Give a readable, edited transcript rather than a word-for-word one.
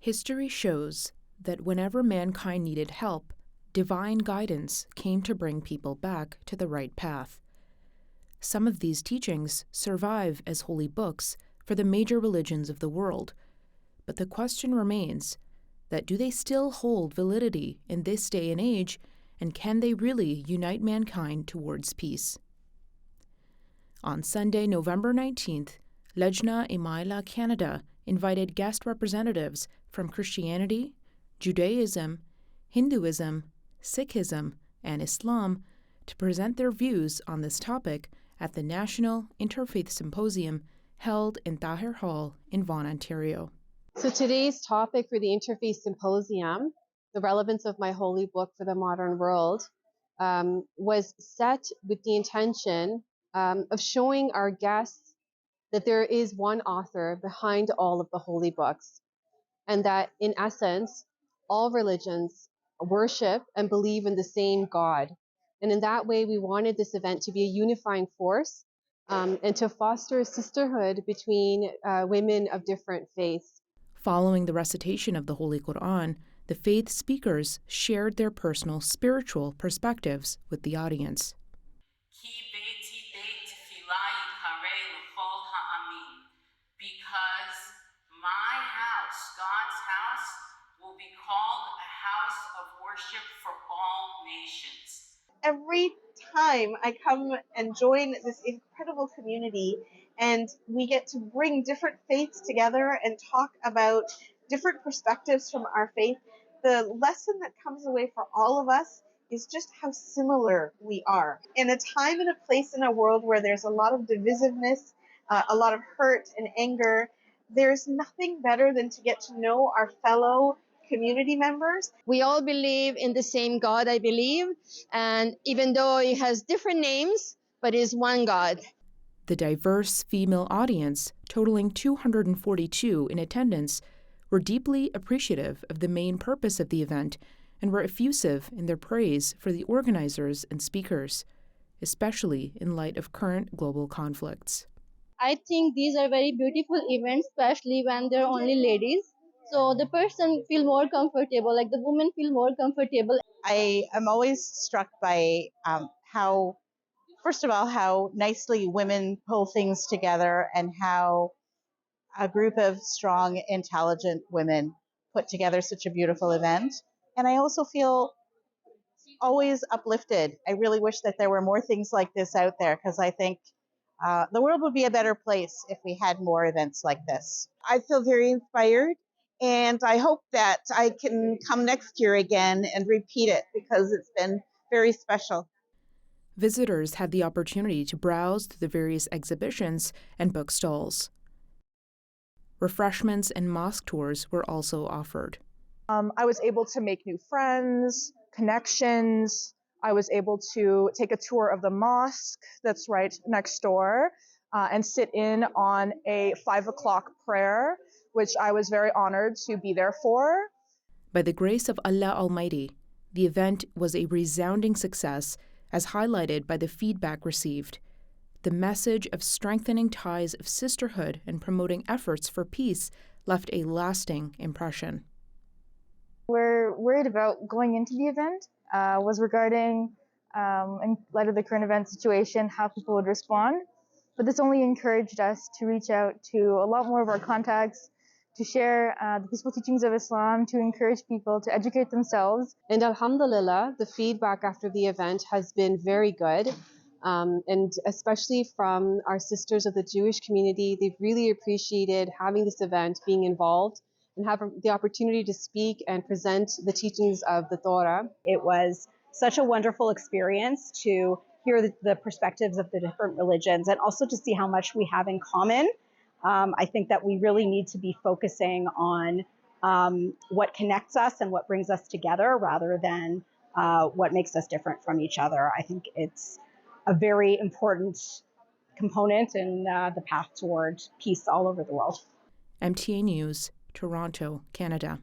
History shows that whenever mankind needed help, divine guidance came to bring people back to the right path. Some of these teachings survive as holy books for the major religions of the world, but the question remains that do they still hold validity in this day and age, and can they really unite mankind towards peace? On Sunday, November 19th, Lajna Ima'illah Canada invited guest representatives from Christianity, Judaism, Hinduism, Sikhism, and Islam to present their views on this topic at the National Interfaith Symposium held in Tahir Hall in Vaughan, Ontario. So today's topic for the Interfaith Symposium, the relevance of my holy book for the modern world, was set with the intention of showing our guests that there is one author behind all of the holy books, and that in essence, all religions worship and believe in the same God. And in that way, we wanted this event to be a unifying force and to foster a sisterhood between women of different faiths. Following the recitation of the Holy Quran, the faith speakers shared their personal spiritual perspectives with the audience. Because my house, God's house, will be called a house of worship for all nations. Every time I come and join this incredible community and we get to bring different faiths together and talk about different perspectives from our faith, the lesson that comes away for all of us is just how similar we are. In a time and a place in a world where there's a lot of divisiveness, a lot of hurt and anger, there's nothing better than to get to know our fellow community members. We all believe in the same God, I believe, and even though it has different names, but is one God. The diverse female audience, totaling 242 in attendance, were deeply appreciative of the main purpose of the event and were effusive in their praise for the organizers and speakers, especially in light of current global conflicts. I think these are very beautiful events, especially when they're only ladies. So the person feel more comfortable, like the woman feel more comfortable. I am always struck by how, first of all, how nicely women pull things together and how a group of strong, intelligent women put together such a beautiful event. And I also feel always uplifted. I really wish that there were more things like this out there, because I think the world would be a better place if we had more events like this. I feel very inspired, and I hope that I can come next year again and repeat it because it's been very special. Visitors had the opportunity to browse through the various exhibitions and book stalls. Refreshments and mosque tours were also offered. I was able to make new friends, connections. I was able to take a tour of the mosque that's right next door and sit in on a 5 o'clock prayer, which I was very honored to be there for. By the grace of Allah Almighty, the event was a resounding success, as highlighted by the feedback received. The message of strengthening ties of sisterhood and promoting efforts for peace left a lasting impression. We're worried about going into the event was regarding, in light of the current event situation, how people would respond. But this only encouraged us to reach out to a lot more of our contacts, to share the peaceful teachings of Islam, to encourage people to educate themselves. And alhamdulillah, the feedback after the event has been very good. And especially from our sisters of the Jewish community, they've really appreciated having this event, being involved, and have the opportunity to speak and present the teachings of the Torah. It was such a wonderful experience to hear the perspectives of the different religions and also to see how much we have in common. I think that we really need to be focusing on what connects us and what brings us together rather than what makes us different from each other. I think it's a very important component in the path toward peace all over the world. MTA News, Toronto, Canada.